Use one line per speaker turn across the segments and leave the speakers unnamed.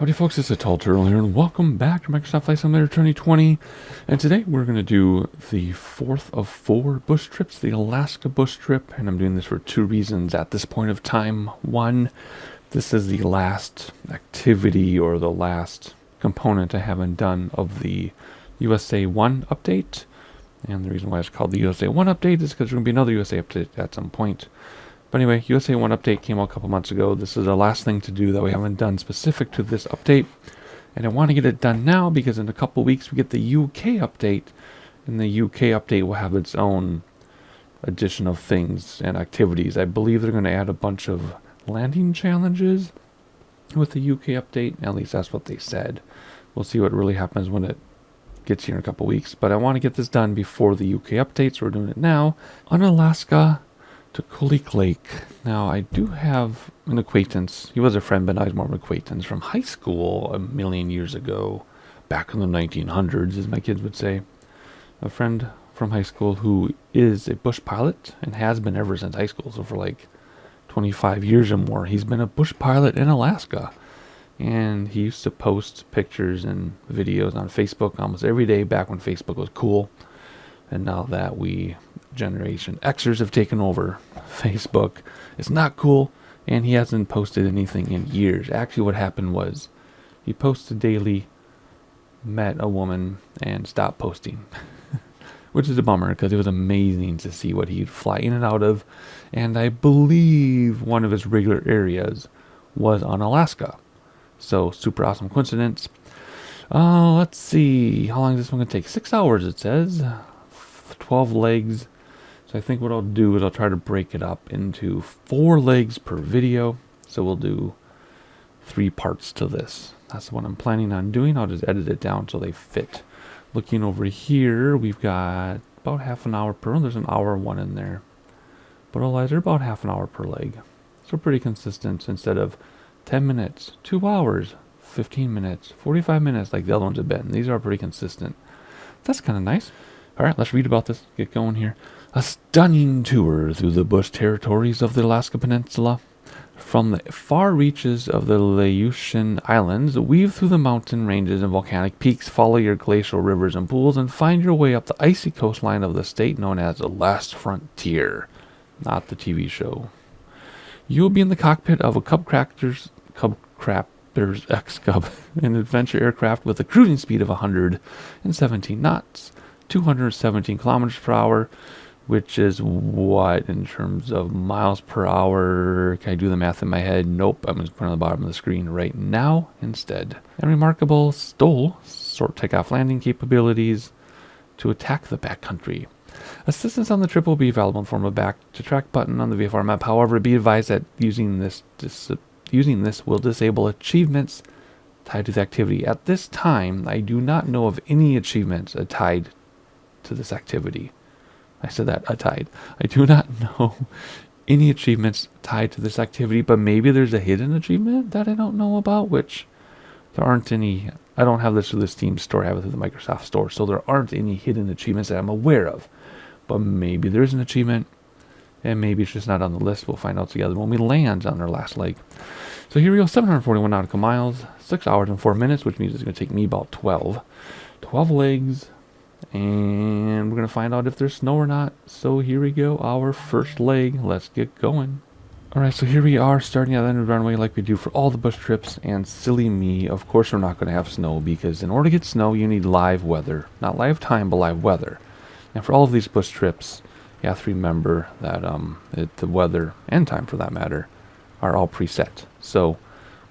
Howdy folks, it's a Tall Turtle here, and welcome back to Microsoft Flight Simulator 2020. And today we're going to do the fourth of 4 bush trips, the Alaska bush trip. And I'm doing this for 2 reasons at this point of time. One, this is the last activity or the last component I haven't done of the USA 1 update. And the reason why it's called the USA 1 update is because there's going to be another USA update at some point. But anyway, USA 1 update came out a couple months ago. This is the last thing to do that we haven't done specific to this update. And I want to get it done now because in a couple weeks we get the UK update. And the UK update will have its own addition of things and activities. I believe they're going to add a bunch of landing challenges with the UK update. At least that's what they said. We'll see what really happens when it gets here in a couple weeks. But I want to get this done before the UK update, so we're doing it now. Unalaska to Kulik Lake. Now, I do have an acquaintance. He was a friend, but now he's more of an acquaintance from high school a million years ago, back in the 1900s, as my kids would say. A friend from high school who is a bush pilot and has been ever since high school. So for like 25 years or more, he's been a bush pilot in Alaska. And he used to post pictures and videos on Facebook almost every day back when Facebook was cool. And now that Generation Xers have taken over Facebook, it's not cool, and he hasn't posted anything in years. Actually, what happened was he posted daily, met a woman, and stopped posting. Which is a bummer, because it was amazing to see what he'd fly in and out of. And I believe one of his regular areas was on Alaska. So, super awesome coincidence. Let's see. How long is this one going to take? 6 hours, it says. 12 legs. So I think what I'll do is I'll try to break it up into 4 legs per video. So we'll do 3 parts to this. That's what I'm planning on doing. I'll just edit it down so they fit. Looking over here, we've got about half an hour per one. There's an hour one in there. But otherwise, they're about half an hour per leg. So pretty consistent. Instead of 10 minutes, 2 hours, 15 minutes, 45 minutes like the other ones have been. These are pretty consistent. That's kind of nice. All right, let's read about this. Get going here. A stunning tour through the bush territories of the Alaska Peninsula. From the far reaches of the Aleutian Islands, weave through the mountain ranges and volcanic peaks, follow your glacial rivers and pools, and find your way up the icy coastline of the state known as the Last Frontier. Not the TV show. You will be in the cockpit of a Cub Crapper's XCub, an adventure aircraft with a cruising speed of 117 knots. 217 kilometers per hour, which is what in terms of miles per hour? Can I do the math in my head? Nope. I'm just putting it on the bottom of the screen right now instead. And remarkable short takeoff landing capabilities to attack the backcountry. Assistance on the trip will be available in the form of a back to track button on the VFR map. However, be advised that using this will disable achievements tied to the activity. At this time, I do not know of any achievements tied to this activity. I said that tied. I do not know any achievements tied to this activity, but maybe there's a hidden achievement that I don't know about, which there aren't any. I don't have this through the Steam store. I have it through the Microsoft store, so there aren't any hidden achievements that I'm aware of. But maybe there's an achievement, and maybe it's just not on the list. We'll find out together when we land on our last leg. So here we go, 741 nautical miles, 6 hours and 4 minutes, which means it's going to take me about 12 legs. And we're going to find out if there's snow or not. So here we go, our first leg. Let's get going. Alright, so here we are starting at the end of the runway like we do for all the bush trips. And silly me, of course we're not going to have snow, because in order to get snow you need live weather. Not live time, but live weather. And for all of these bush trips, you have to remember that the weather, and time for that matter, are all preset. So,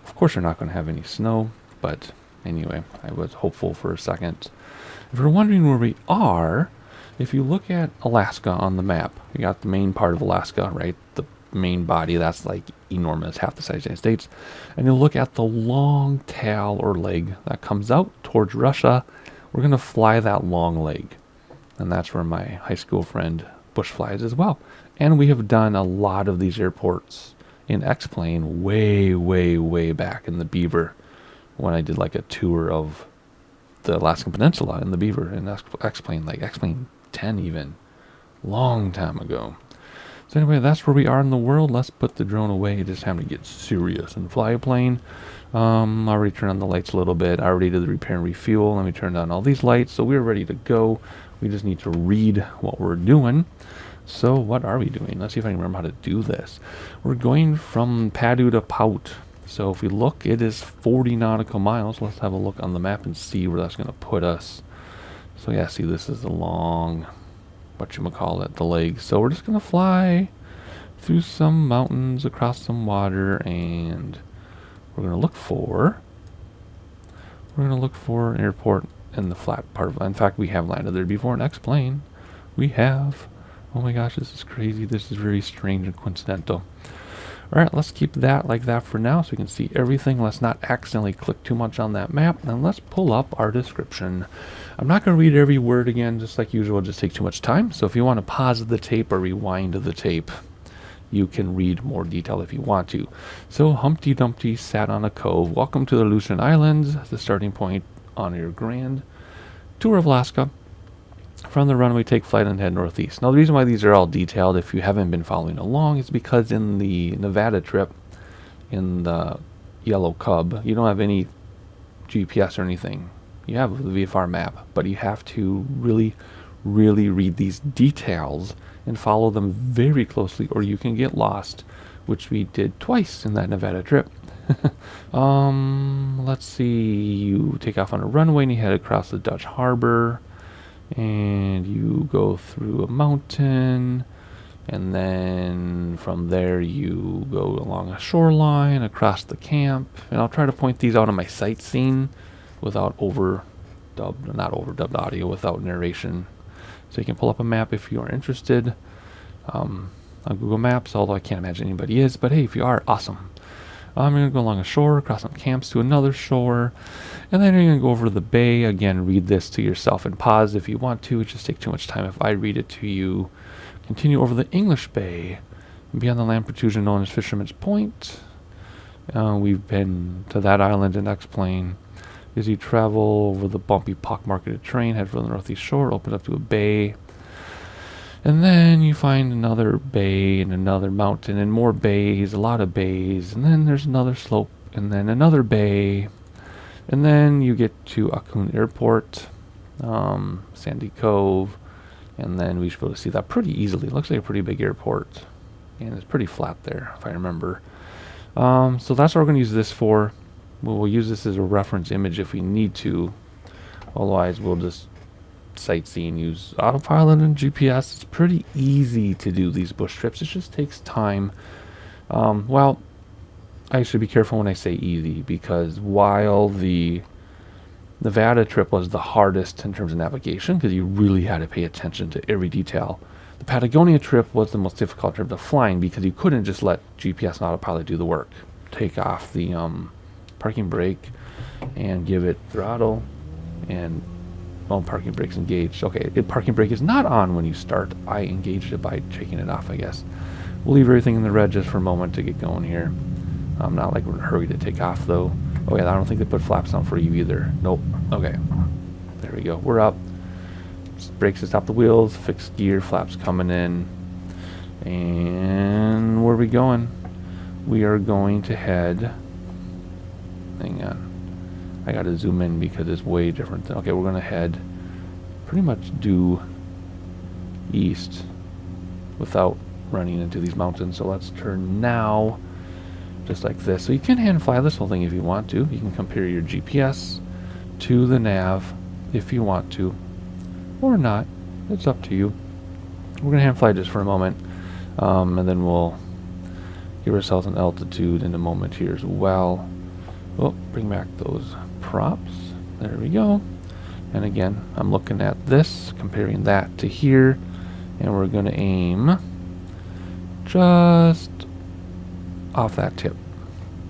of course you're not going to have any snow. But anyway, I was hopeful for a second. If you're wondering where we are, if you look at Alaska on the map, you got the main part of Alaska, right? The main body, that's like enormous, half the size of the United States. And you look at the long tail or leg that comes out towards Russia, we're going to fly that long leg. And that's where my high school friend bush flies as well. And we have done a lot of these airports in X-Plane way, way, way back in the Beaver, when I did like a tour of the Alaskan Peninsula in the Beaver in X-Plane, like X-Plane 10 even, long time ago. So anyway, that's where we are in the world. Let's put the drone away. It is time to get serious and fly a plane. I already turned on the lights a little bit. I already did the repair and refuel. Let me turn on all these lights. So we're ready to go. We just need to read what we're doing. So what are we doing? Let's see if I can remember how to do this. We're going from PADU to PAUT. So if we look, it is 40 nautical miles. Let's have a look on the map and see where that's going to put us. So yeah, see, this is the long, whatchamacallit, the legs. So we're just going to fly through some mountains, across some water, and we're going to look for an airport in the flat part of, in fact, we have landed there before, an X-plane. We have. Oh my gosh, this is crazy. This is very strange and coincidental. Alright, let's keep that like that for now so we can see everything. Let's not accidentally click too much on that map. And let's pull up our description. I'm not going to read every word again, just like usual. It'll just take too much time. So if you want to pause the tape or rewind the tape, you can read more detail if you want to. So Humpty Dumpty sat on a cove. Welcome to the Aleutian Islands, the starting point on your grand tour of Alaska. From the runway, take flight and head northeast. Now, the reason why these are all detailed, if you haven't been following along, is because in the Nevada trip, in the yellow Cub, you don't have any GPS or anything. You have the VFR map, but you have to really, really read these details and follow them very closely, or you can get lost, which we did twice in that Nevada trip. Let's see. You take off on a runway and you head across the Dutch harbor. And you go through a mountain, and then from there you go along a shoreline, across the camp. And I'll try to point these out on my sightseeing without not overdubbed audio, without narration. So you can pull up a map if you are interested on Google Maps, although I can't imagine anybody is. But hey, if you are, awesome. I'm going to go along a shore, across some camps to another shore, and then you're going to go over to the bay. Again, read this to yourself and pause if you want to. It just takes too much time if I read it to you. Continue over the English Bay, beyond the land protrusion known as Fisherman's Point. We've been to that island in X-plane. As you travel over the bumpy pock-marketed terrain, head for the northeast shore, open up to a bay. And then you find another bay and another mountain and more bays, a lot of bays. And then there's another slope and then another bay. And then you get to Akun Airport, Sandy Cove. And then we should be able to see that pretty easily. It looks like a pretty big airport. And it's pretty flat there, if I remember. So that's what we're going to use this for. We'll use this as a reference image if we need to. Otherwise, we'll just sightseeing, use autopilot and GPS. It's pretty easy to do these bush trips. It just takes time. Well, I should be careful when I say easy, because while the Nevada trip was the hardest in terms of navigation, because you really had to pay attention to every detail, the Patagonia trip was the most difficult in terms of flying, because you couldn't just let GPS and autopilot do the work. Take off the parking brake and give it throttle, and parking brake's engaged. Okay, parking brake is not on when you start. I engaged it by taking it off, I guess. We'll leave everything in the red just for a moment to get going here. I'm not like we're in a hurry to take off, though. Oh yeah, I don't think they put flaps on for you either. Nope. Okay. There we go. We're up. Brakes to stop the wheels. Fixed gear. Flaps coming in. And where are we going? We are going to head... Hang on. I gotta zoom in because it's way different. Okay, we're gonna head pretty much due east without running into these mountains. So let's turn now, just like this. So you can hand fly this whole thing if you want to. You can compare your GPS to the nav if you want to, or not. It's up to you. We're gonna hand fly just for a moment, and then we'll give ourselves an altitude in a moment here as well. Oh, bring back those props. There we go. And again, I'm looking at this, comparing that to here, and we're going to aim just off that tip.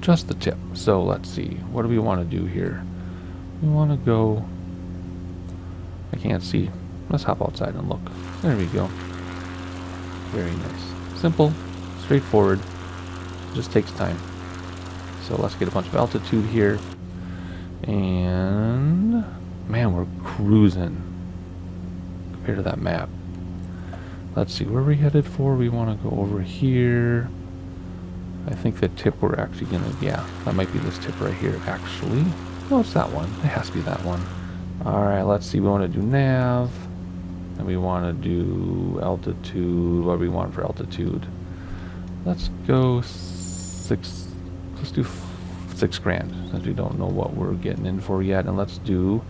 Just the tip. So let's see. What do we want to do here? We want to go... I can't see. Let's hop outside and look. There we go. Very nice. Simple. Straightforward. Just takes time. So let's get a bunch of altitude here. And man, we're cruising compared to that map. Let's see, where are we headed for? We want to go over here. I think the tip we're actually going to, yeah, that might be this tip right here, actually. No, it's that one. It has to be that one. Alright, let's see, we want to do nav. And we want to do altitude. What do we want for altitude? Let's go let's do 6 grand, since we don't know what we're getting in for yet. And let's do,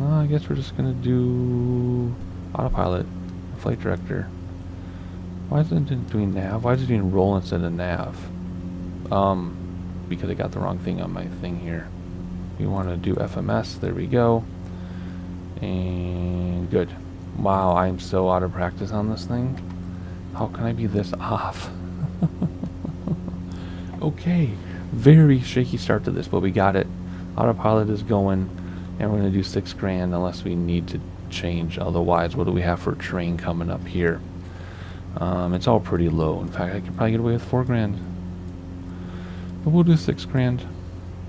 I guess we're just going to do autopilot, flight director. Why is it doing nav? Why is it doing roll instead of nav? Because I got the wrong thing on my thing here. We want to do FMS. There we go. And good. Wow, I'm so out of practice on this thing. How can I be this off? Okay. Very shaky start to this, but we got it. Autopilot is going. And we're going to do 6 grand unless we need to change. Otherwise, what do we have for terrain coming up here? It's all pretty low. In fact, I could probably get away with 4 grand. But we'll do 6 grand.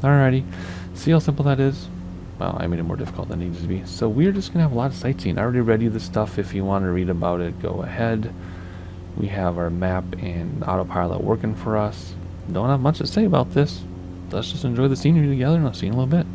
Alrighty. See how simple that is? Well, I made it more difficult than it needs to be. So we're just going to have a lot of sightseeing. I already read you the stuff. If you want to read about it, go ahead. We have our map and autopilot working for us. Don't have much to say about this. Let's just enjoy the scenery together, and I'll see you in a little bit.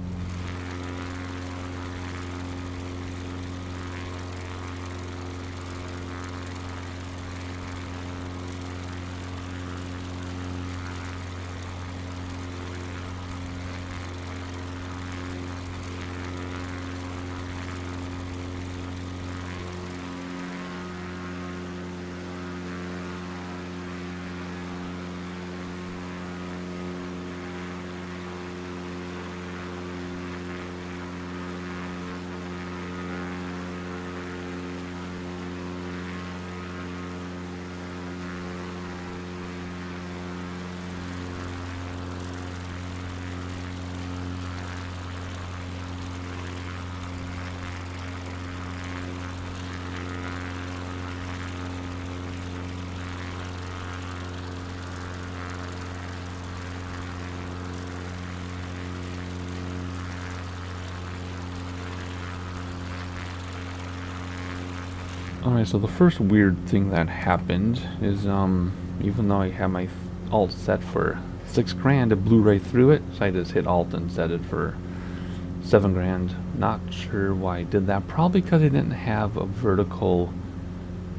Alright, so the first weird thing that happened is, even though I had my alt set for 6 grand, it blew right through it, so I just hit alt and set it for 7 grand. Not sure why I did that. Probably because I didn't have a vertical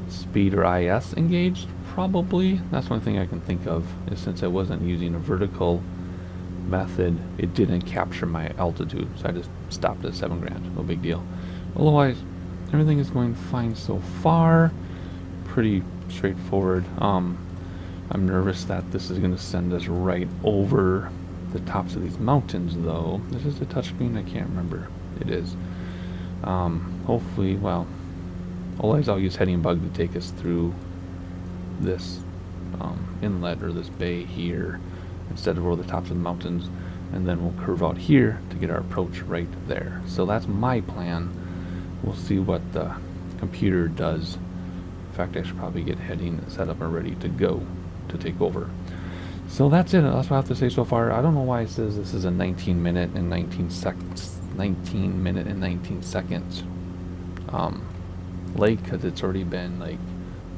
speed or IS engaged, probably. That's one thing I can think of, is since I wasn't using a vertical method, it didn't capture my altitude, so I just stopped at 7 grand. No big deal. Otherwise, everything is going fine so far. Pretty straightforward. I'm nervous that this is going to send us right over the tops of these mountains, though. This is the touchscreen. I can't remember. It is. Hopefully, well, otherwise I'll use heading bug to take us through this inlet or this bay here instead of over the tops of the mountains, and then we'll curve out here to get our approach right there. So that's my plan. We'll see what the computer does. In fact, I should probably get heading set up and ready to go to take over. So that's it. That's what I have to say so far. I don't know why it says this is a 19 minute and 19 seconds late, because it's already been like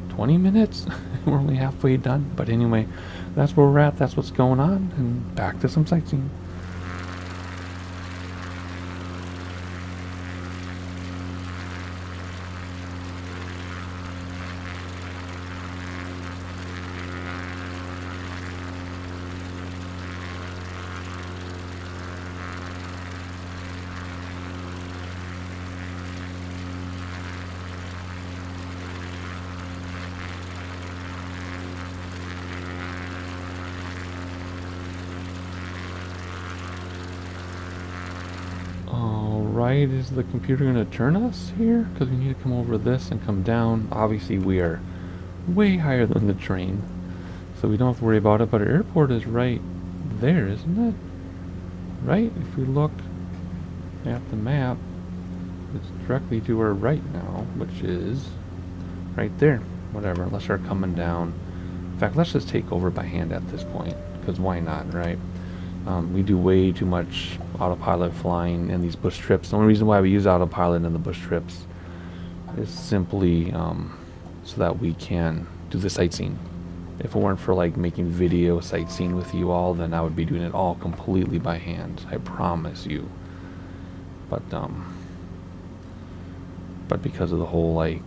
20 minutes. We're only halfway done. But anyway, that's where we're at. That's what's going on. And back to some sightseeing. Alright, is the computer going to turn us here? Because we need to come over this and come down. Obviously we are way higher than the train, so we don't have to worry about it, but our airport is right there, isn't it? Right? If we look at the map, it's directly to our right now, which is right there. Whatever, unless they're coming down. In fact, let's just take over by hand at this point, because why not, right? We do way too much autopilot flying in these bush trips. The only reason why we use autopilot in the bush trips is simply so that we can do the sightseeing. If it weren't for like making video sightseeing with you all, then I would be doing it all completely by hand. I promise you. But because of the whole like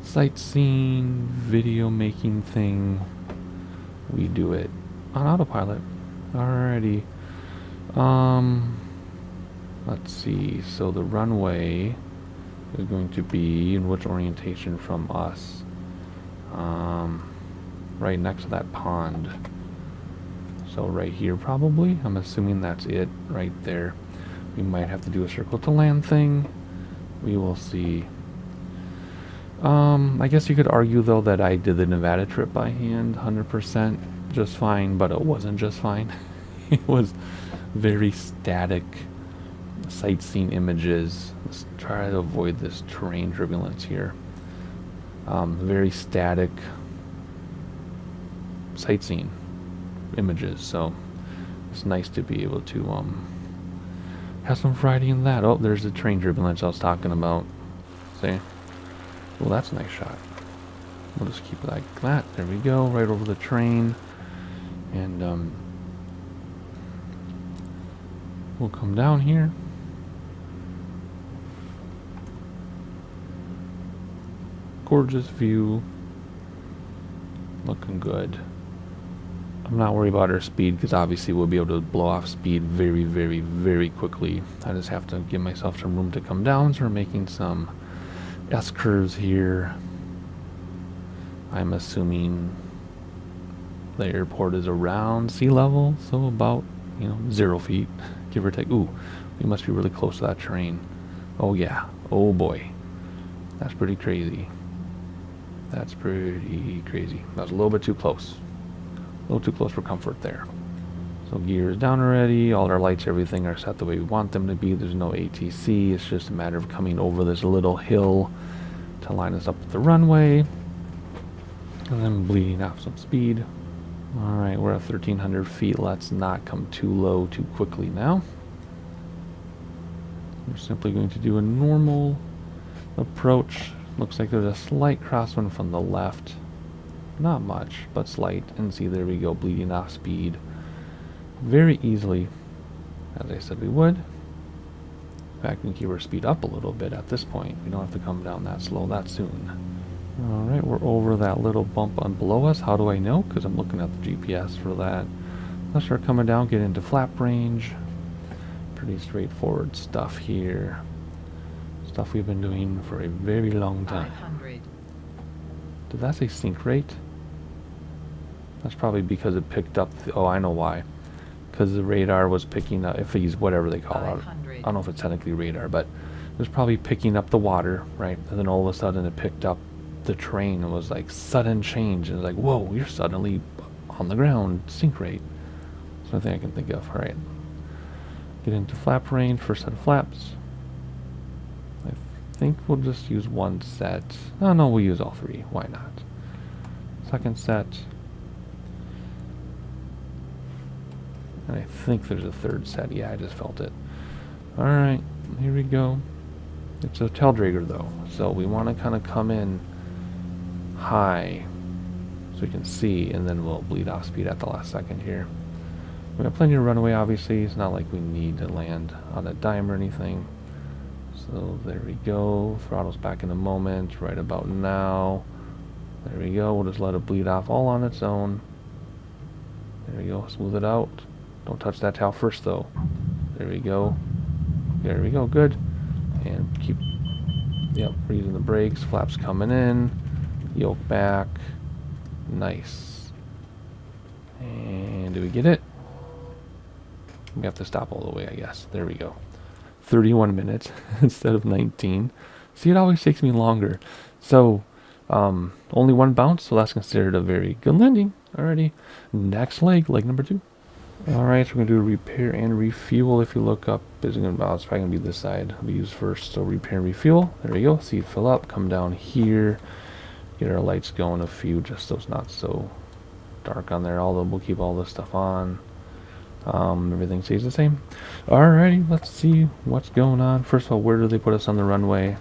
sightseeing video making thing, we do it on autopilot. Alrighty. Let's see. So the runway is going to be in which orientation from us? Right next to that pond. So right here probably. I'm assuming that's it right there. We might have to do a circle to land thing. We will see. I guess you could argue though that I did the Nevada trip by hand 100% just fine, but it wasn't just fine. It was very static sightseeing images. Let's try to avoid this terrain turbulence here. Very static sightseeing images, so it's nice to be able to have some variety in that. Oh, there's the terrain turbulence I was talking about. See? Well, that's a nice shot. We'll just keep it like that. There we go, right over the train. And we'll come down here. Gorgeous view. Looking good. I'm not worried about our speed because obviously we'll be able to blow off speed very, very, very quickly. I just have to give myself some room to come down, so we're making some S-curves here. I'm assuming the airport is around sea level, so about, 0 feet, give or take. Ooh, we must be really close to that terrain. Oh yeah, oh boy. That's pretty crazy. That's pretty crazy. That was a little bit too close. A little too close for comfort there. So gear is down already. All our lights, everything are set the way we want them to be. There's no ATC. It's just a matter of coming over this little hill to line us up with the runway. And then bleeding off some speed. Alright, we're at 1,300 feet. Let's not come too low too quickly now. We're simply going to do a normal approach. Looks like there's a slight crosswind from the left. Not much, but slight. And see, there we go, bleeding off speed. Very easily, as I said we would. In fact, we can keep our speed up a little bit at this point. We don't have to come down that slow that soon. Alright, we're over that little bump on below us. How do I know? Because I'm looking at the GPS for that. Let's start coming down, get into flap range. Pretty straightforward stuff here. Stuff we've been doing for a very long time.
500.
Did that say sink rate? That's probably because it picked up the, oh, I know why. Because the radar was picking up, if he's whatever they call it. I don't know if it's technically radar, but it was probably picking up the water, right? And then all of a sudden it picked up the terrain and was like sudden change. And it was like, whoa, you're suddenly on the ground, sink rate. That's one thing I can think of. All right. Get into flap range, first set of flaps. I think we'll just use one set. Oh no, we'll use all three. Why not? Second set. And I think there's a third set. Yeah, I just felt it. Alright, here we go. It's a tail dragger though, so we want to kind of come in high so we can see, and then we'll bleed off speed at the last second here. We have plenty of runway, obviously. It's not like we need to land on a dime or anything. So there we go. Throttle's back in a moment, right about now. There we go. We'll just let it bleed off all on its own. There we go. Smooth it out. Don't touch that tail first though. There we go. There we go. Good. And keep, yep, we're using the brakes. Flaps coming in. Yoke back. Nice. And do we get it? We have to stop all the way, I guess. There we go. 31 minutes instead of 19. See, it always takes me longer. So, only one bounce, so that's considered a very good landing already. Next leg number 2. Alright, so we're going to do repair and refuel. If you look up, it's probably going to be this side we use first. So repair and refuel. There we go. See it fill up. Come down here. Get our lights going a few, just so it's not so dark on there. Although we'll keep all this stuff on. Everything stays the same. Alrighty, let's see what's going on. First of all, where do they put us on the runway?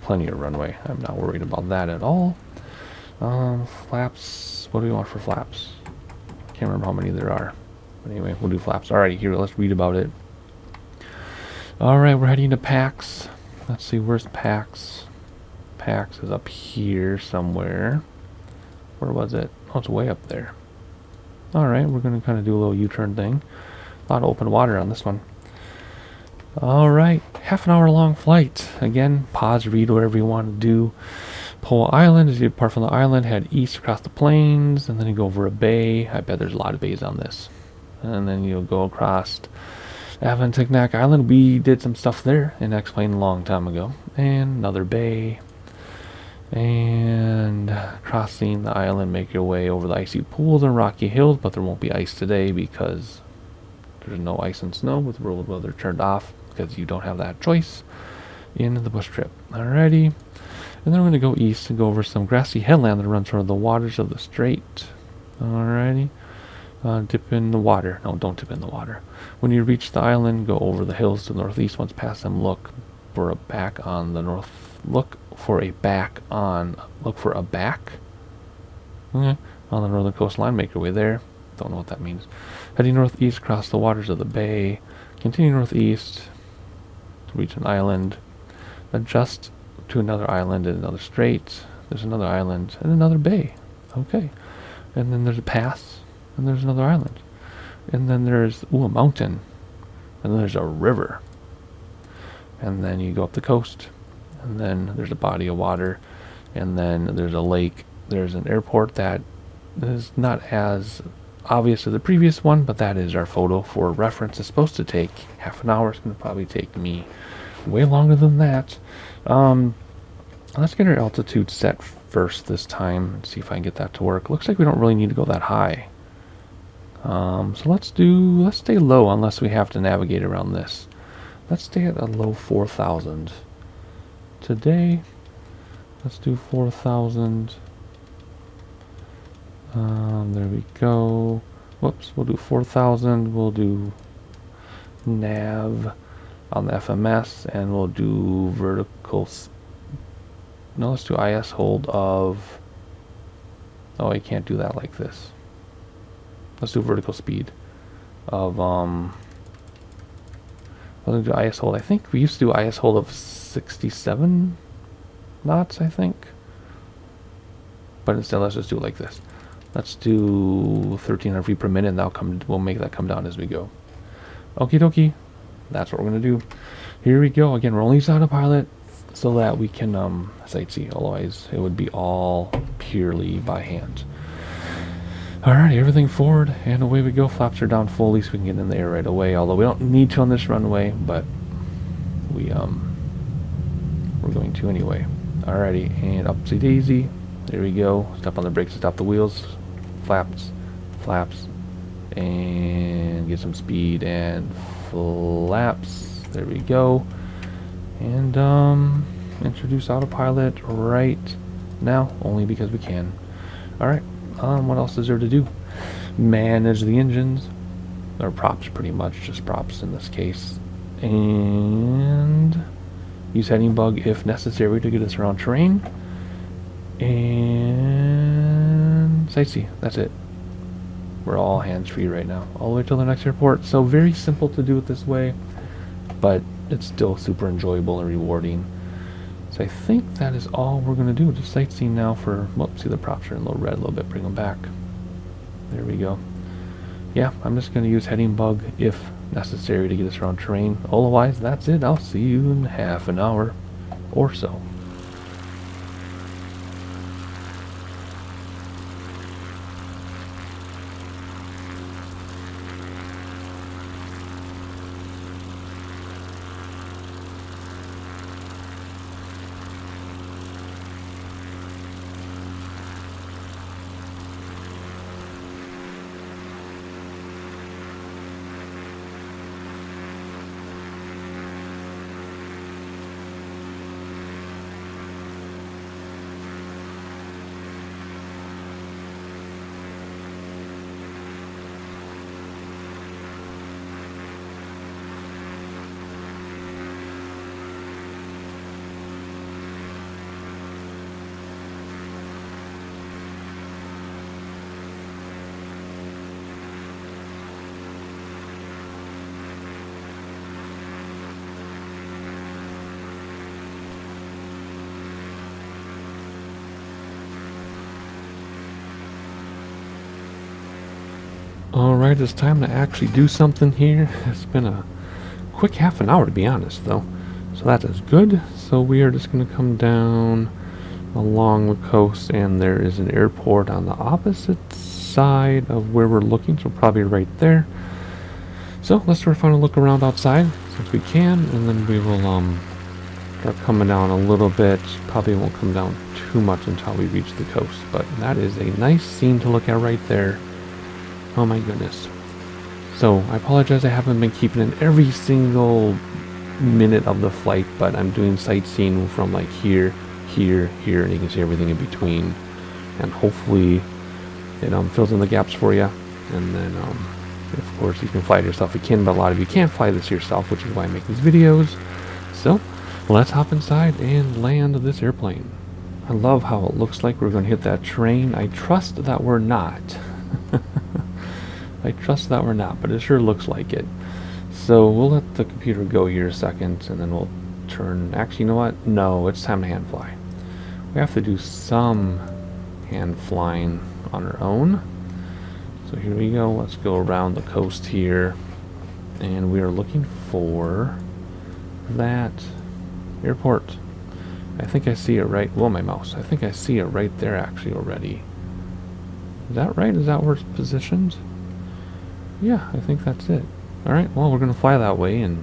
plenty of runway. I'm not worried about that at all. Flaps. What do we want for flaps? Can't remember how many there are. But anyway, we'll do flaps. Alrighty, here, let's read about it. Alright, we're heading to PAX. Let's see, where's PAX? PAX is up here somewhere. Where was it? Oh, it's way up there. Alright, we're going to kind of do a little U-turn thing. A lot of open water on this one. Alright, half an hour long flight. Again, pause, read, whatever you want to do. PAUT Island, as you depart from the island, head east across the plains, and then you go over a bay. I bet there's a lot of bays on this. And then you'll go across Avantignac Island. We did some stuff there in X-Plane a long time ago. And another bay. And crossing the island, make your way over the icy pools and rocky hills, but there won't be ice today because there's no ice and snow with world weather turned off, because you don't have that choice in the bush trip. Alrighty. And then we're going to go east and go over some grassy headland that runs toward the waters of the strait. Alrighty. Dip in the water. No, don't dip in the water. When you reach the island, go over the hills to the northeast. Once past them, look for a back on the north. Look for a back. Okay, on the northern coastline. Make your way there. Don't know what that means. Heading northeast, cross the waters of the bay. Continue northeast to reach an island. Adjust to another island and another strait. There's another island and another bay. Okay. And then there's a pass. And there's another island. And then there's, a mountain. And then there's a river. And then you go up the coast. And then there's a body of water. And then there's a lake. There's an airport that is not as obvious as the previous one, but that is our photo for reference. It's supposed to take half an hour. It's going to probably take me way longer than that. Let's get our altitude set first this time and see if I can get that to work. Looks like we don't really need to go that high. So let's stay low unless we have to navigate around this. Let's stay at a low 4,000. Today, let's do 4,000. There we go. Whoops, we'll do 4,000. We'll do nav on the FMS, and we'll do vertical. No, let's do IS hold of. Oh, I can't do that like this. Let's do vertical speed of Let's do IS hold. I think we used to do IS hold of 67 knots, I think. But instead, let's just do it like this. Let's do 1,300 feet per minute, and we'll make that come down as we go. Okie dokie. That's what we're gonna do. Here we go. Again, we're only using autopilot so that we can sightsee. Otherwise, it would be all purely by hand. Alright, everything forward, and away we go. Flaps are down fully, so we can get in the air right away. Although we don't need to on this runway, but we're going to anyway. Alrighty, and upsy daisy. There we go. Step on the brakes to stop the wheels. Flaps, and get some speed and flaps. There we go. And introduce autopilot right now, only because we can. Alright. What else is there to do? Manage the engines, or props, pretty much, just props in this case, and use heading bug if necessary to get us around terrain, and sightsee. That's it. We're all hands-free right now, all the way till the next airport. So very simple to do it this way, but it's still super enjoyable and rewarding. So I think that is all we're going to do. Just sightseeing now for, well, see the props are in a little red a little bit, bring them back. There we go. Yeah, I'm just going to use heading bug if necessary to get us around terrain. Otherwise, that's it. I'll see you in half an hour or so. Alright, it's time to actually do something here. It's been a quick half an hour to be honest though. So that is good. So we are just going to come down along the coast, and there is an airport on the opposite side of where we're looking, so probably right there. So let's start trying to look around outside since we can, and then we will start coming down a little bit. Probably won't come down too much until we reach the coast, but that is a nice scene to look at right there. Oh my goodness. So I apologize I haven't been keeping in every single minute of the flight, but I'm doing sightseeing from like here, here, here, and you can see everything in between, and hopefully it fills in the gaps for you. And then of course you can fly it yourself if you can, but a lot of you can't fly this yourself, which is why I make these videos. So let's hop inside and land this airplane. I love how it looks like we're going to hit that train. I trust that we're not. I trust that we're not, but it sure looks like it. So we'll let the computer go here a second, and then we'll turn. Actually, you know what? No, it's time to hand fly. We have to do some hand flying on our own. So here we go. Let's go around the coast here, and we are looking for that airport. I think I see it right. Well, my mouse. I think I see it right there actually already. Is that right? Is that where it's positioned? Yeah, I think that's it. Alright, well, we're going to fly that way, and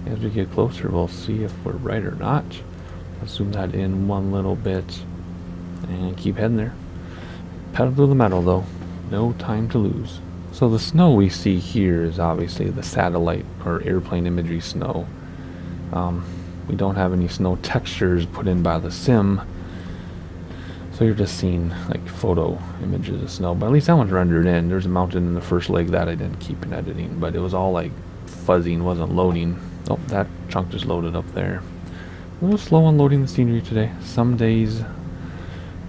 as we get closer, we'll see if we're right or not. Let's zoom that in one little bit, and keep heading there. Pedal to the metal, though. No time to lose. So the snow we see here is obviously the satellite or airplane imagery snow. We don't have any snow textures put in by the sim, so you're just seeing like photo images of snow, but at least that one's rendered in. There's a mountain in the first leg that I didn't keep in editing, but it was all like fuzzy and wasn't loading. Oh, that chunk just loaded up there. A little slow on loading the scenery today. Some days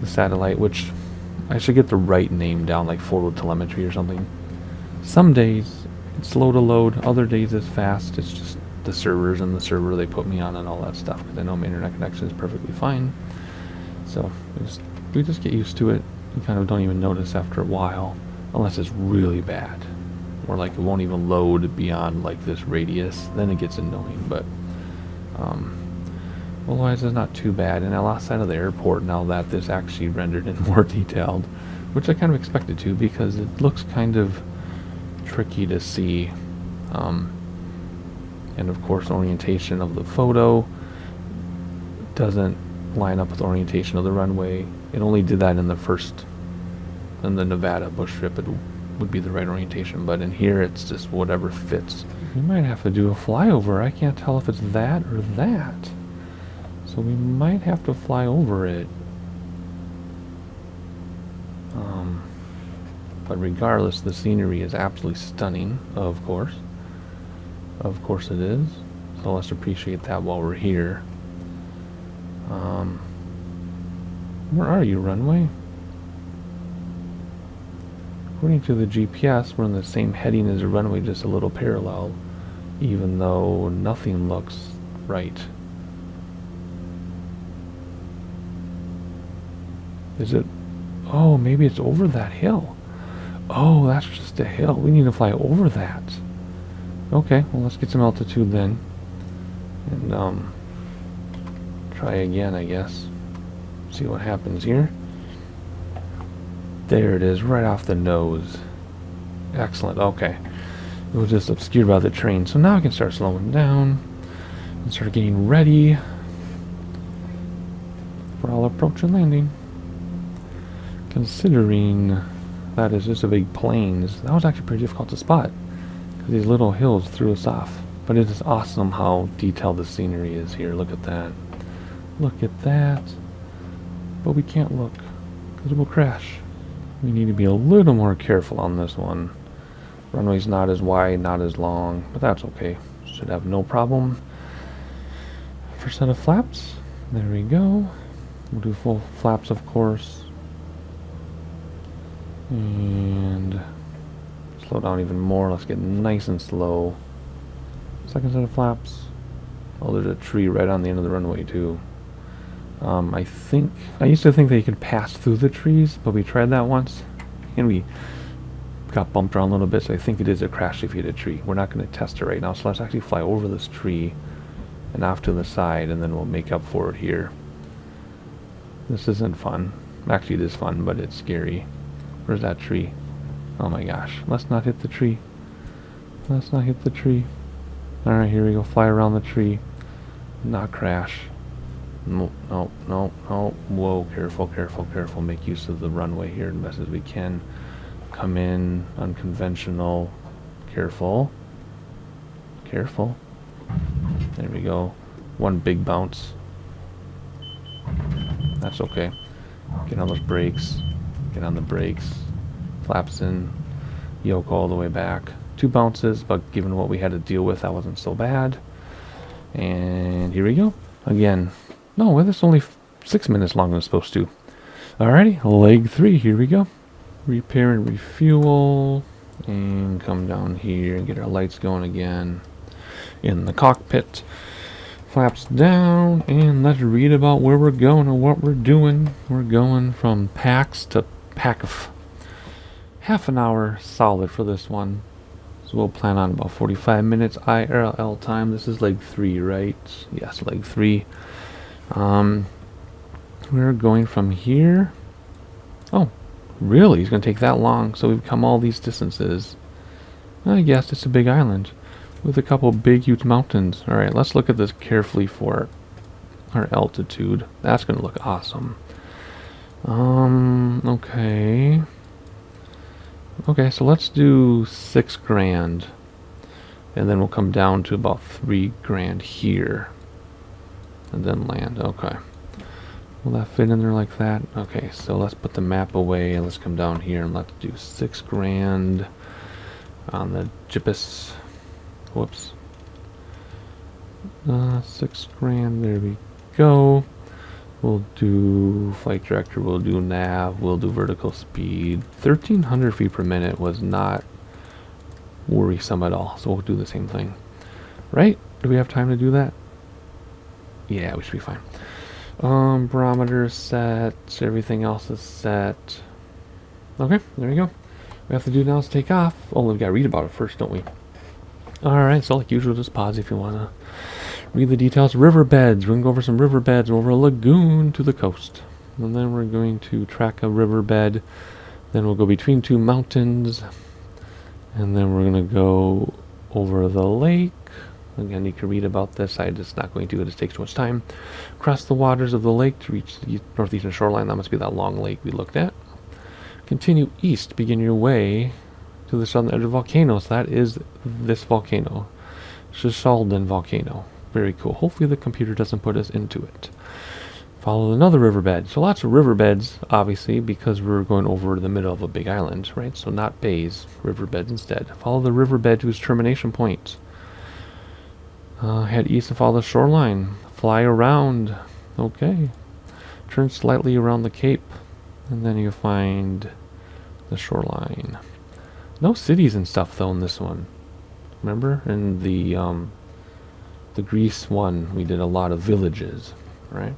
the satellite, which I should get the right name down, like photo telemetry or something. Some days it's slow to load, other days it's fast. It's just the servers and the server they put me on and all that stuff, because I know my internet connection is perfectly fine. So we just get used to it. You kind of don't even notice after a while, unless it's really bad, or like it won't even load beyond like this radius. Then it gets annoying, but otherwise it's not too bad. And I lost sight of the airport now that this actually rendered in more detailed, which I kind of expected to, because it looks kind of tricky to see. And of course, orientation of the photo doesn't line up with orientation of the runway. It only did that in the Nevada bush trip. It would be the right orientation, but in here it's just whatever fits. We might have to do a flyover. I can't tell if it's that or that, so we might have to fly over it. But regardless, the scenery is absolutely stunning, of course. Of course it is. So let's appreciate that while we're here. Where are you, runway? According to the GPS, we're in the same heading as the runway, just a little parallel, even though nothing looks right. Is it? Oh, maybe it's over that hill. Oh, that's just a hill. We need to fly over that. Okay, well, let's get some altitude then. And, try again, I guess. See what happens here. There it is, right off the nose. Excellent, okay. It was just obscured by the train, so now I can start slowing down and start getting ready for all approach and landing. Considering that is just a big plains, that was actually pretty difficult to spot, because these little hills threw us off. But it is awesome how detailed the scenery is here. Look at that. Look at that. But we can't look, because it will crash. We need to be a little more careful on this one. Runway's not as wide, not as long, but that's okay. Should have no problem. First set of flaps. There we go. We'll do full flaps, of course. And slow down even more. Let's get nice and slow. Second set of flaps. Oh, there's a tree right on the end of the runway too. I used to think that you could pass through the trees, but we tried that once, and we got bumped around a little bit, so I think it is a crash if you hit a tree. We're not going to test it right now, so let's actually fly over this tree and off to the side, and then we'll make up for it here. This isn't fun. Actually, it is fun, but it's scary. Where's that tree? Oh my gosh. Let's not hit the tree. Let's not hit the tree. Alright, here we go. Fly around the tree. Not crash. No, no, no, no. Whoa, careful, careful, careful. Make use of the runway here as best as we can. Come in, unconventional. Careful. Careful. There we go. One big bounce. That's okay. Get on those brakes. Get on the brakes. Flaps in. Yoke all the way back. 2 bounces, but given what we had to deal with, that wasn't so bad. And here we go. Again. No, well, this is only 6 minutes longer than it's supposed to. Alrighty, leg 3. Here we go. Repair and refuel. And come down here and get our lights going again. In the cockpit. Flaps down, and let's read about where we're going and what we're doing. We're going from PAX to PAKF. Half an hour solid for this one. So we'll plan on about 45 minutes IRL time. This is leg 3, right? Yes, leg 3. We're going from here. Oh, really? It's going to take that long. So we've come all these distances. I guess it's a big island with a couple big, huge mountains. Alright, let's look at this carefully for our altitude. That's going to look awesome. Okay. Okay, so let's do 6 grand. And then we'll come down to about 3 grand here. And then land. Okay. Will that fit in there like that? Okay, so let's put the map away and let's come down here and let's do 6 grand on the Jippus. Whoops. 6 grand, there we go. We'll do flight director, we'll do nav, we'll do vertical speed. 1,300 feet per minute was not worrisome at all, so we'll do the same thing. Right? Do we have time to do that? Yeah, we should be fine. Barometer is set, everything else is set. Okay, there we go. What we have to do now is take off. Oh, we've got to read about it first, don't we? Alright, so like usual, just pause if you want to read the details. Riverbeds. We're going to go over some riverbeds over a lagoon to the coast. And then we're going to track a riverbed. Then we'll go between 2 mountains. And then we're going to go over the lake. Again, you can read about this. I'm just not going to. It just takes too much time. Cross the waters of the lake to reach the northeastern shoreline. That must be that long lake we looked at. Continue east. Begin your way to the southern edge of volcanoes. That is this volcano. Shishalden volcano. Very cool. Hopefully the computer doesn't put us into it. Follow another riverbed. So lots of riverbeds, obviously, because we're going over the middle of a big island, right? So not bays, riverbeds instead. Follow the riverbed to its termination point. Head east and follow the shoreline. Fly around. Okay. Turn slightly around the cape. And then you find the shoreline. No cities and stuff though in this one. Remember? In the Greece one, we did a lot of villages, right?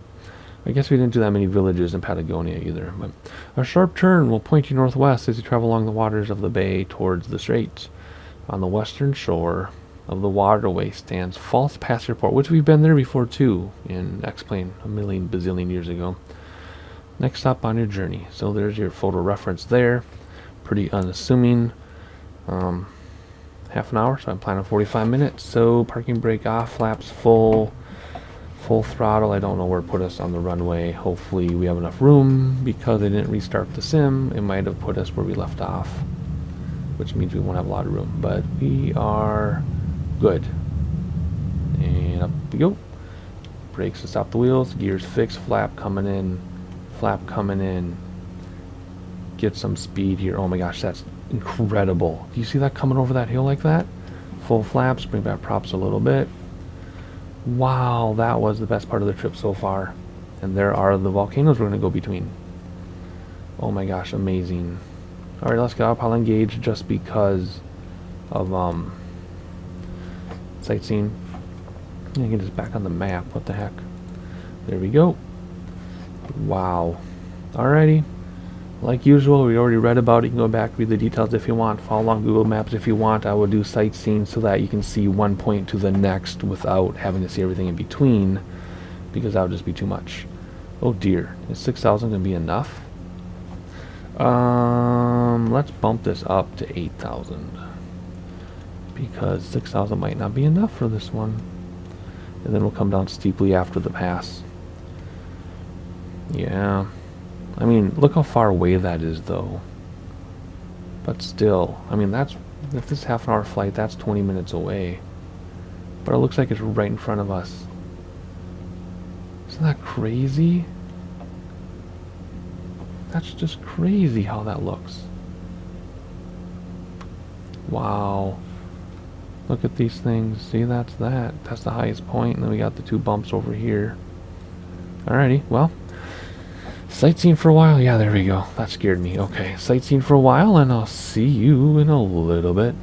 I guess we didn't do that many villages in Patagonia either. But a sharp turn will point you northwest as you travel along the waters of the bay towards the straits. On the western shore of the waterway stands False Pass Airport, which we've been there before too in X-Plane a million bazillion years ago. Next stop on your journey. So there's your photo reference there. Pretty unassuming. Half an hour, so I'm planning 45 minutes. So parking brake off, flaps full throttle. I don't know where it put us on the runway. Hopefully we have enough room because they didn't restart the sim. It might have put us where we left off, which means we won't have a lot of room, but we are good. And up we go. Brakes to stop the wheels, gears fixed, flap coming in, get some speed here. Oh my gosh, that's incredible. Do you see that coming over that hill like that? Full flaps, bring back props a little bit. Wow, that was the best part of the trip so far. And there are the volcanoes we're going to go between. Oh my gosh, amazing. Alright, let's get autopilot engaged just because of sightseeing. I can just back on the map. What the heck? There we go. Wow. Alrighty. Like usual, we already read about it. You can go back, read the details if you want, follow along Google Maps if you want. I will do sightseeing so that you can see one point to the next without having to see everything in between, because that would just be too much. Oh dear, is 6,000 going to be enough? Let's bump this up to 8,000, because 6,000 might not be enough for this one. And then we'll come down steeply after the pass. Yeah. I mean, look how far away that is, though. But still, I mean, that's, if this is half an hour flight, that's 20 minutes away. But it looks like it's right in front of us. Isn't that crazy? That's just crazy how that looks. Wow. Look at these things. See, that's that. That's the highest point, and then we got the 2 bumps over here. Alrighty, well. Sightseeing for a while? Yeah, there we go. That scared me. Okay, sightseeing for a while, and I'll see you in a little bit.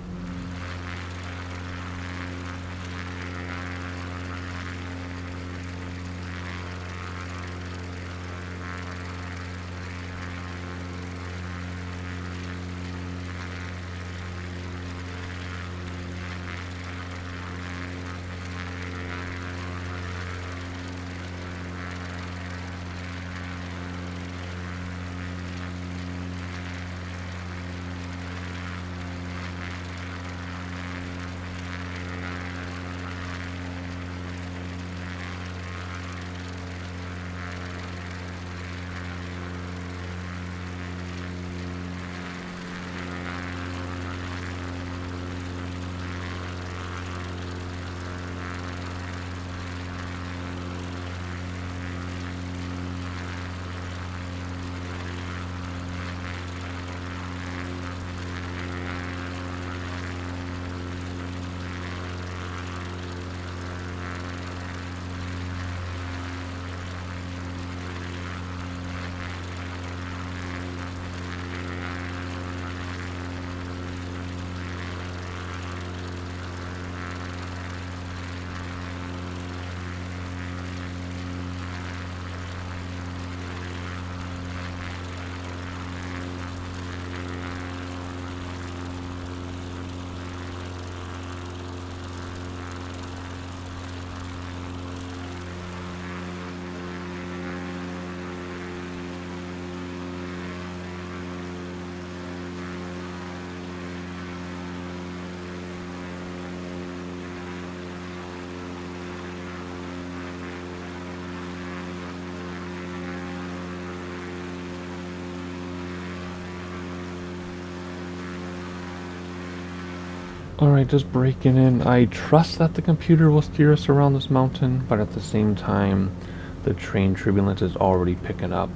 Alright, just breaking in. I trust that the computer will steer us around this mountain, but at the same time, the train turbulence is already picking up.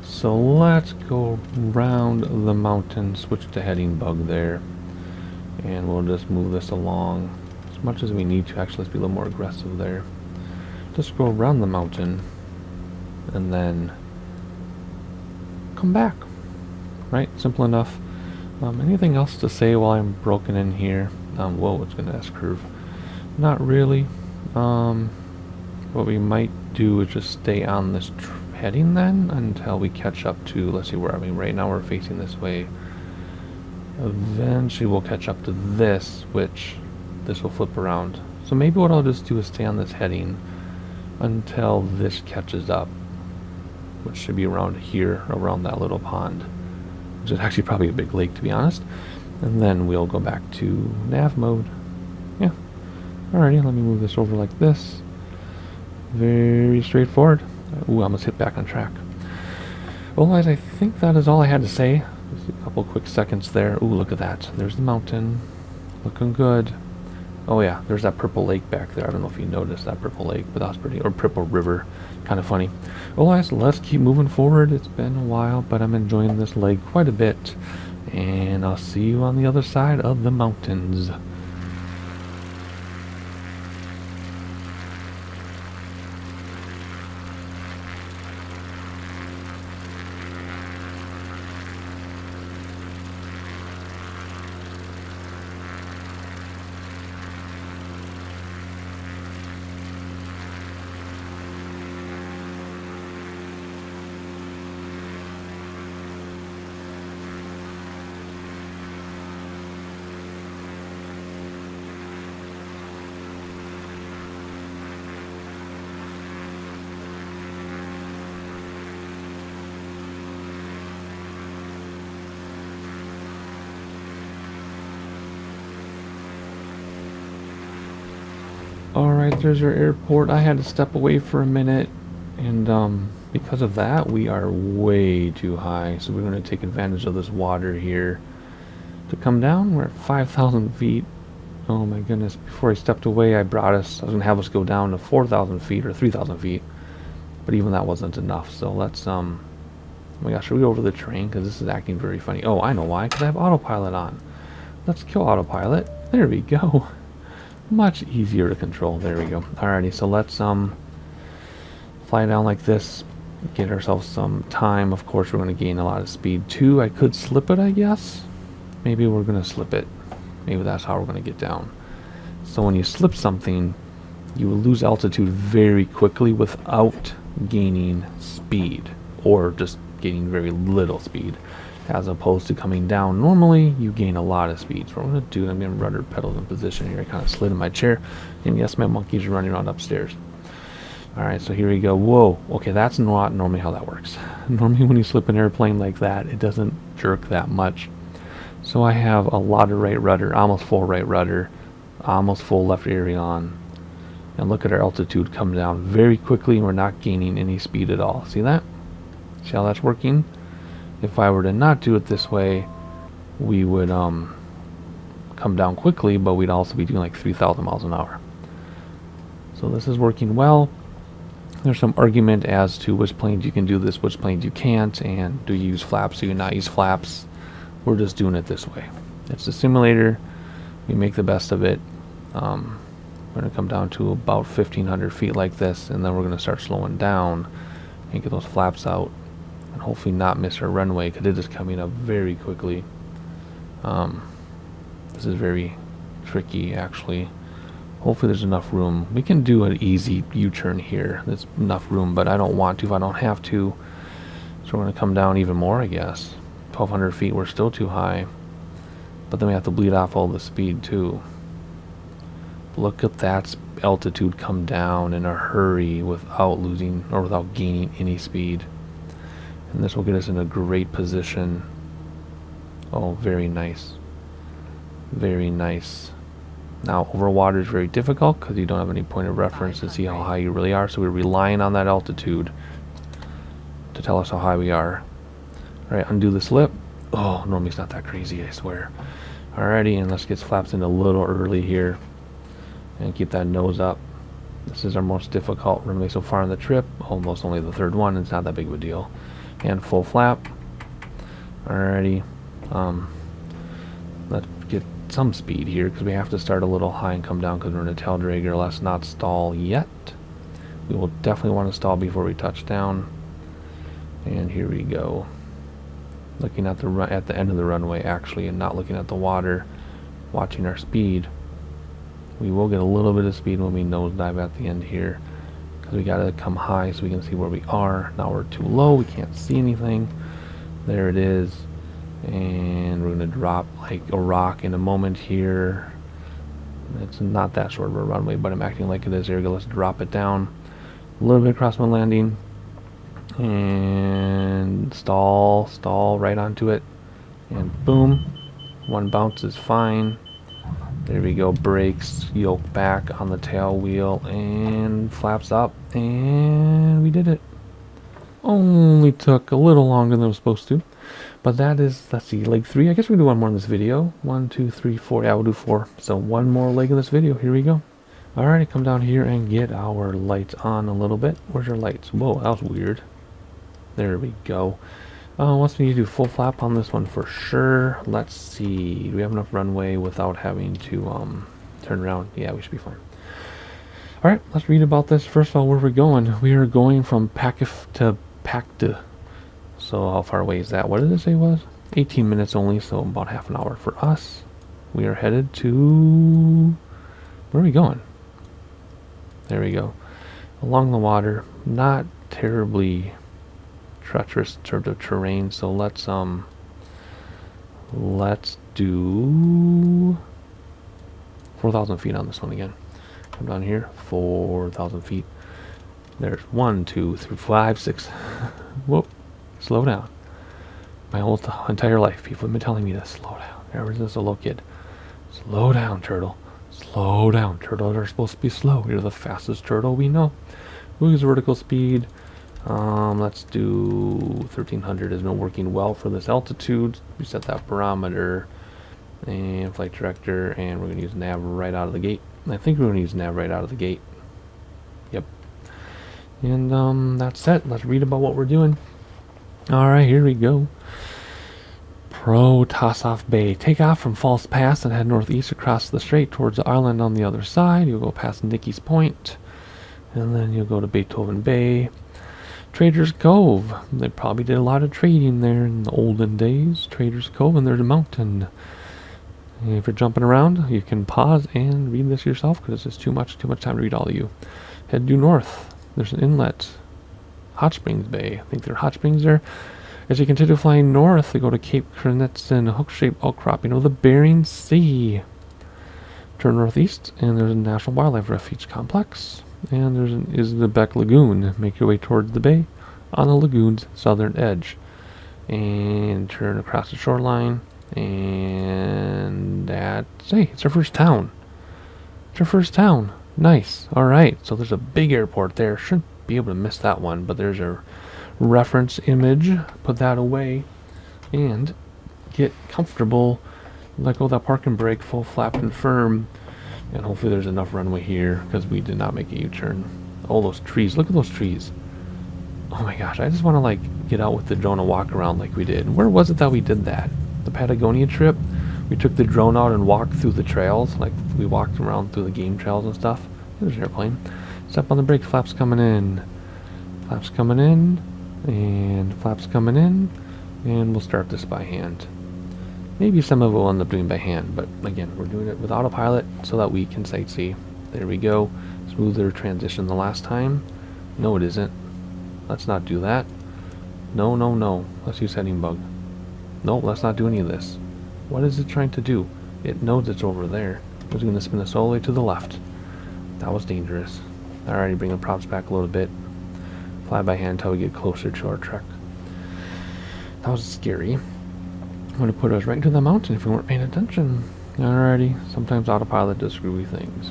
So let's go around the mountain, switch to heading bug there, and we'll just move this along as much as we need to. Actually, let's be a little more aggressive there. Just go around the mountain, and then come back. Right? Simple enough. Anything else to say while I'm broken in here? Whoa, it's gonna S-curve. Not really. What we might do is just stay on this heading then until we catch up to, let's see, where are we? Right now we're facing this way. Eventually we'll catch up to this, which this will flip around. So maybe what I'll just do is stay on this heading until this catches up, which should be around here, around that little pond, which is actually probably a big lake, to be honest. And then we'll go back to nav mode. Yeah. Alrighty, let me move this over like this. Very straightforward. Ooh, I almost hit back on track. Well, guys, I think that is all I had to say. Just a couple quick seconds there. Ooh, look at that. There's the mountain. Looking good. Oh yeah, there's that purple lake back there. I don't know if you noticed that purple lake, but that's pretty, or purple river. Kind of funny. Well, guys, let's keep moving forward. It's been a while, but I'm enjoying this lake quite a bit. And I'll see you on the other side of the mountains. Alright, there's our airport. I had to step away for a minute, and because of that, we are way too high. So we're going to take advantage of this water here to come down. We're at 5,000 feet. Oh my goodness. Before I stepped away, I was going to have us go down to 4,000 feet or 3,000 feet. But even that wasn't enough. So let's, oh my gosh, should we go over the terrain? Because this is acting very funny. Oh, I know why. Because I have autopilot on. Let's kill autopilot. There we go. Much easier to control. There we go. Alrighty, so let's fly down like this, get ourselves some time. Of course, we're going to gain a lot of speed too. I could slip it, I guess. Maybe we're going to slip it. Maybe that's how we're going to get down. So when you slip something, you will lose altitude very quickly without gaining speed, or just gaining very little speed. As opposed to coming down, normally you gain a lot of speed. So what I'm going to do, I'm going to rudder pedals in position here. I kind of slid in my chair, and yes, my monkeys are running around upstairs. Alright, so here we go. Whoa, okay, that's not normally how that works. Normally when you slip an airplane like that, it doesn't jerk that much. So I have a lot of right rudder, almost full right rudder, almost full left aileron. And look at our altitude come down very quickly, and we're not gaining any speed at all. See that? See how that's working? If I were to not do it this way, we would come down quickly, but we'd also be doing like 3,000 miles an hour. So this is working well. There's some argument as to which planes you can do this, which planes you can't, and do you use flaps, do you not use flaps. We're just doing it this way. It's a simulator. We make the best of it. We're going to come down to about 1,500 feet like this, and then we're going to start slowing down and get those flaps out. And hopefully not miss our runway, because it is coming up very quickly. This is very tricky, actually. Hopefully there's enough room. We can do an easy U-turn here. There's enough room, but I don't want to if I don't have to. So we're going to come down even more, I guess. 1,200 feet, we're still too high. But then we have to bleed off all the speed, too. Look at that altitude come down in a hurry without losing or without gaining any speed. And this will get us in a great position. Oh, very nice. Very nice. Now, over water is very difficult because you don't have any point of reference to see how high you really are. So we're relying on that altitude to tell us how high we are. Alright, undo the slip. Oh, normally it's not that crazy, I swear. Alrighty, and let's get flaps in a little early here. And keep that nose up. This is our most difficult runway so far on the trip. Almost only the third one. It's not that big of a deal. And full flap. Alrighty. Let's get some speed here because we have to start a little high and come down because we're in a tail dragger. Let's not stall yet. We will definitely want to stall before we touch down. And here we go. Looking at the end of the runway actually, and not looking at the water. Watching our speed. We will get a little bit of speed when we nosedive at the end here. Because we got to come high so we can see where we are. Now we're too low, we can't see anything. There it is. And we're going to drop like a rock in a moment here. It's not that short of a runway, but I'm acting like it is. There we go, let's drop it down. A little bit across my landing. And stall right onto it. And boom. One bounce is fine. There we go, brakes, yoke back on the tail wheel, and flaps up, and we did it. Only took a little longer than it was supposed to, but that is, let's see, leg 3. I guess we can do one more in this video. 1, 2, 3, 4, yeah, we'll do 4. So one more leg in this video, here we go. Alright, come down here and get our lights on a little bit. Where's our lights? Whoa, that was weird. There we go. Wants me to do full flap on this one for sure. Let's see. Do we have enough runway without having to turn around? Yeah, we should be fine. Alright, let's read about this. First of all, where we're going. We are going from PAKF to PADU. So how far away is that? What did it say it was? 18 minutes only, so about half an hour for us. We are headed to... Where are we going? There we go. Along the water. Not terribly treacherous sort of terrain, so let's do 4,000 feet on this one again. Come down here, 4,000 feet. There's 1, 2, 3, 5, 6. Whoop, slow down. My whole entire life, people have been telling me to slow down. Ever since a little kid, slow down, turtle. Slow down. Turtles are supposed to be slow. You're the fastest turtle we know. Lose vertical speed. Let's do 1300 has been working well for this altitude. We set that barometer and flight director, and we're going to use nav right out of the gate. I think we're going to use nav right out of the gate. Yep. And that's it. Let's read about what we're doing. Alright, here we go. Pro Tassoff Bay. Take off from False Pass and head northeast across the strait towards the island on the other side. You'll go past Nicky's Point, and then you'll go to Beethoven Bay. Traders Cove. They probably did a lot of trading there in the olden days. Traders Cove, and there's a mountain. And if you're jumping around, you can pause and read this yourself because it's just too much time to read all of you. Head due north. There's an inlet. Hot Springs Bay. I think there are hot springs there. As you continue flying north, you go to Cape Krenitz, hook-shaped outcropping of the Bering Sea. Turn northeast, and there's a National Wildlife Refuge complex. And there's the Beck Lagoon. Make your way towards the bay on the lagoon's southern edge. And turn across the shoreline. And that's, hey, it's our first town. It's our first town. Nice. Alright, so there's a big airport there. Shouldn't be able to miss that one, but there's a reference image. Put that away and get comfortable. Let go of that park and brake, full flap and firm. And hopefully there's enough runway here because we did not make a U-turn. All those trees. Look at those trees. Oh my gosh, I just want to like get out with the drone and walk around like we did. Where was it that we did that? The Patagonia trip? We took the drone out and walked through the trails. Like we walked around through the game trails and stuff. There's an airplane. Step on the brake, flaps coming in. Flaps coming in. And flaps coming in. And we'll start this by hand. Maybe some of it will end up doing by hand, but again, we're doing it with autopilot so that we can sightsee. There we go. Smoother transition than the last time. No, it isn't. Let's not do that. No, no, no. Let's use heading bug. No, let's not do any of this. What is it trying to do? It knows it's over there. It's going to spin us all the way to the left. That was dangerous. Alrighty, bring the props back a little bit. Fly by hand until we get closer to our truck. That was scary. I'm going to put us right into the mountain if we weren't paying attention. Alrighty, sometimes autopilot does screwy things.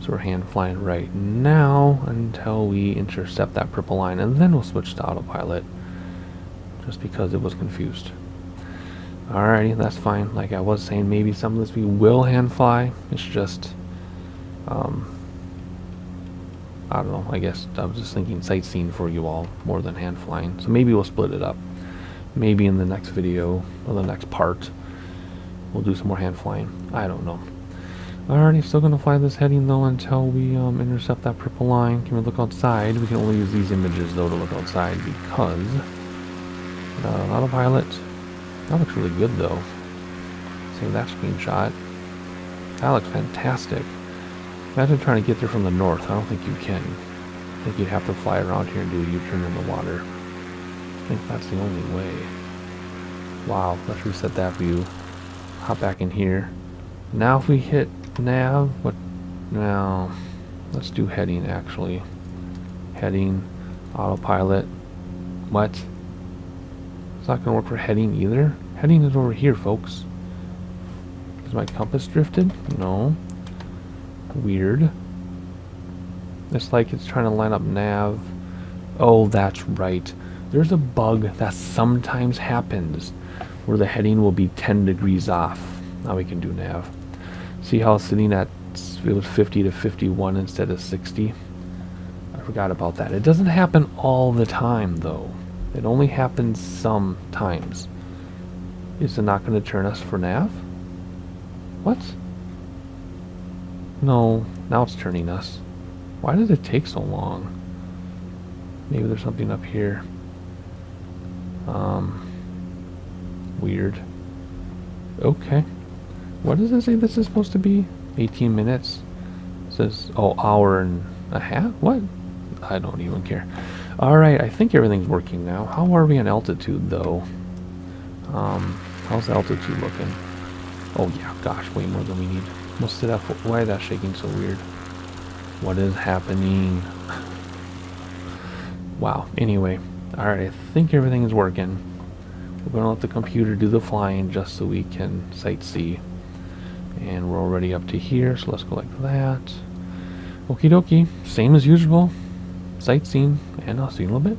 So we're hand flying right now until we intercept that purple line, and then we'll switch to autopilot. Just because it was confused. Alrighty, that's fine. Like I was saying, maybe some of this we will hand fly. It's just, I don't know, I guess I was just thinking sightseeing for you all more than hand flying. So maybe we'll split it up. Maybe in the next video, or the next part, we'll do some more hand flying. I don't know. Alrighty, still going to fly this heading though until we intercept that purple line. Can we look outside? We can only use these images though to look outside because autopilot. That looks really good though. Save that screenshot. That looks fantastic. Imagine trying to get there from the north. I don't think you can. I think you'd have to fly around here and do a U-turn in the water. I think that's the only way. Wow, let's reset that view. Hop back in here. Now if we hit nav, what? Now, let's do heading actually. Heading, autopilot. What? It's not going to work for heading either. Heading is over here, folks. Is my compass drifted? No. Weird. It's like it's trying to line up nav. Oh, that's right. There's a bug that sometimes happens where the heading will be 10 degrees off. Now we can do nav. See how it's sitting at, it was 50 to 51 instead of 60? I forgot about that. It doesn't happen all the time though. It only happens sometimes. Is it not going to turn us for nav? What? No, now it's turning us. Why does it take so long? Maybe there's something up here. Weird. Okay. What does it say this is supposed to be? 18 minutes? It says, oh, hour and a half? What? I don't even care. Alright, I think everything's working now. How are we on altitude, though? How's altitude looking? Oh, yeah, gosh, way more than we need. What's that? Why is that shaking so weird? What is happening? Wow, anyway. Alright, I think everything is working. We're going to let the computer do the flying just so we can sightsee. And we're already up to here, so let's go like that. Okie dokie, same as usual. Sightseeing, and I'll see you in a little bit.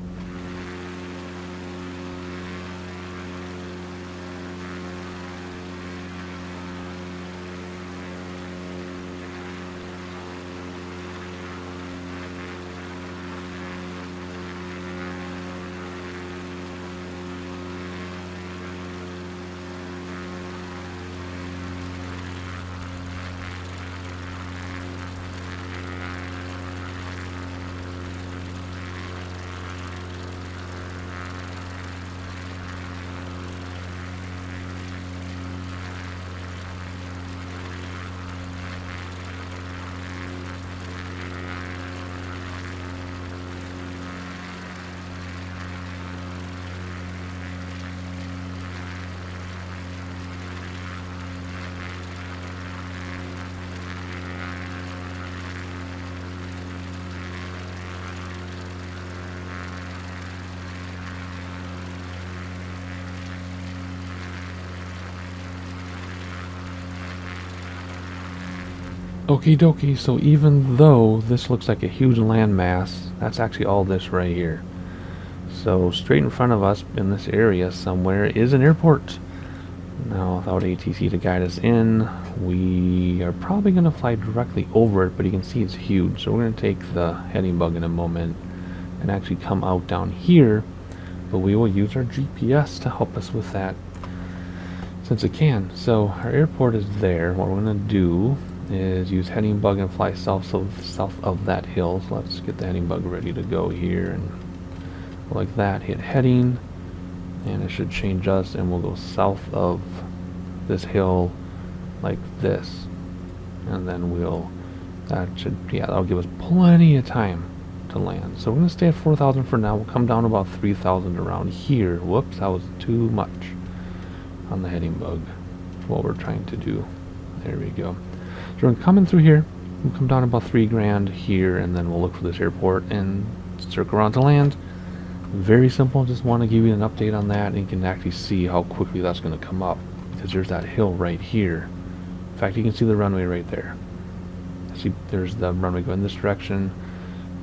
Okie dokie, so even though this looks like a huge landmass, that's actually all this right here. So straight in front of us in this area somewhere is an airport. Now without ATC to guide us in, we are probably going to fly directly over it, but you can see it's huge. So we're going to take the heading bug in a moment and actually come out down here, but we will use our GPS to help us with that since it can. So our airport is there. What we're going to do is use heading bug and fly south of that hill. So let's get the heading bug ready to go here, and like that, hit heading, and it should change us, and we'll go south of this hill like this, and then that'll give us plenty of time to land. So we're gonna stay at 4,000 for now. We'll come down about 3,000 around here. Whoops, that was too much on the heading bug. That's what we're trying to do. There we go. So we're coming through here. We'll come down about 3 grand here, and then we'll look for this airport and circle around to land. Very simple. Just want to give you an update on that, and you can actually see how quickly that's going to come up, because there's that hill right here. In fact, you can see the runway right there. See, there's the runway going this direction,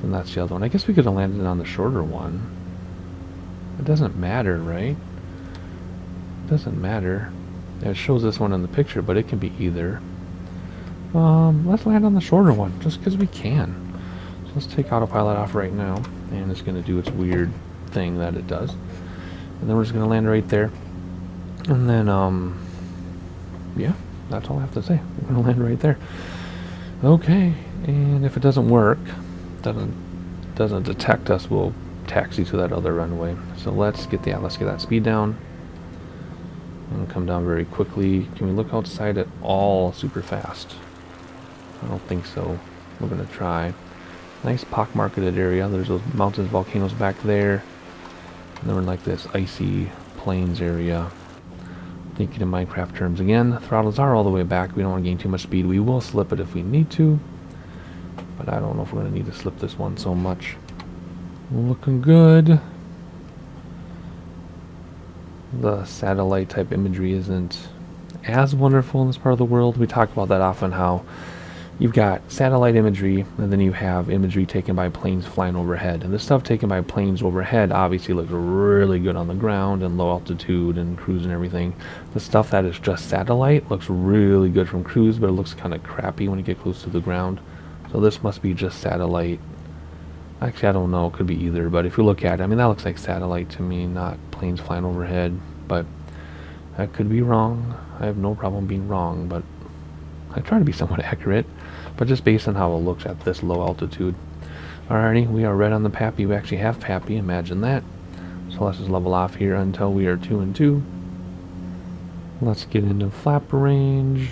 and that's the other one. I guess we could have landed on the shorter one. It doesn't matter, right? It doesn't matter. It shows this one in the picture, but it can be either. Let's land on the shorter one, just because we can. So let's take autopilot off right now, and it's going to do its weird thing that it does. And then we're just going to land right there. And then, yeah, that's all I have to say. We're going to land right there. Okay, and if it doesn't work, doesn't detect us, we'll taxi to that other runway. So let's get the Atlas, get that speed down, and come down very quickly. Can we look outside at all super fast? I don't think so. We're going to try. Nice pock-marketed area. There's those mountains, volcanoes back there. And then we're in like this icy plains area. Thinking in Minecraft terms again, throttles are all the way back. We don't want to gain too much speed. We will slip it if we need to, but I don't know if we're going to need to slip this one so much. Looking good. The satellite type imagery isn't as wonderful in this part of the world. We talk about that often, how you've got satellite imagery, and then you have imagery taken by planes flying overhead. And the stuff taken by planes overhead obviously looks really good on the ground and low altitude and cruise and everything. The stuff that is just satellite looks really good from cruise, but it looks kind of crappy when you get close to the ground. So this must be just satellite. Actually, I don't know. It could be either. But if you look at it, I mean, that looks like satellite to me, not planes flying overhead. But I could be wrong. I have no problem being wrong, but I try to be somewhat accurate, but just based on how it looks at this low altitude. Alrighty, we are right on the PAPI. We actually have PAPI, imagine that. So let's just level off here until we are 2 and 2. Let's get into flap range.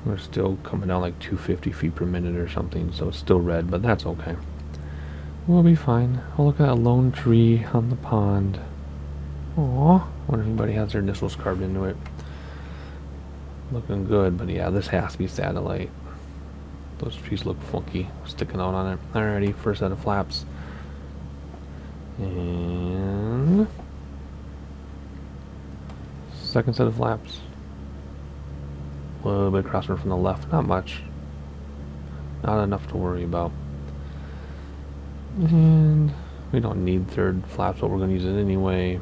We're still coming down like 250 feet per minute or something, so it's still red, but that's okay. We'll be fine. Oh, look at that lone tree on the pond. Aww, wonder if anybody has their initials carved into it. Looking good, but yeah, this has to be satellite. Those trees look funky, sticking out on it. Alrighty, first set of flaps. And second set of flaps. A little bit of crosswind from the left, not much. Not enough to worry about. And we don't need third flaps, but we're going to use it anyway.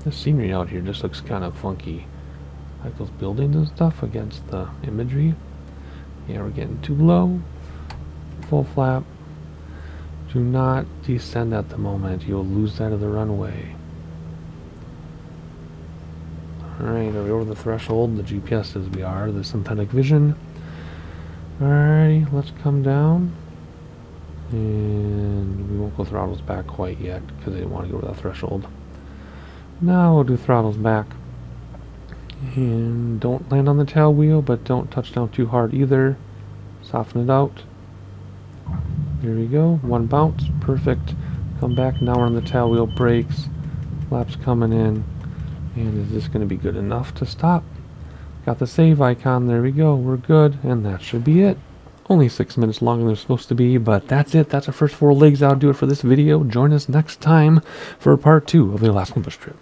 The scenery out here just looks kind of funky. Like those buildings and stuff against the imagery. Yeah, we're getting too low. Full flap. Do not descend at the moment. You'll lose that of the runway. Alright, are we over the threshold? The GPS says we are. The synthetic vision. Alrighty, let's come down. And we won't go throttles back quite yet because I didn't want to go over that threshold. Now we'll do throttles back. And don't land on the tail wheel, but don't touch down too hard either. Soften it out. Here we go. One bounce. Perfect. Come back. Now we're on the tail wheel. Brakes. Flaps coming in. And is this going to be good enough to stop? Got the save icon. There we go. We're good. And that should be it. Only 6 minutes longer than they're supposed to be, but that's it. That's our first 4 legs. That'll do it for this video. Join us next time for part 2 of the Alaskan bush trip.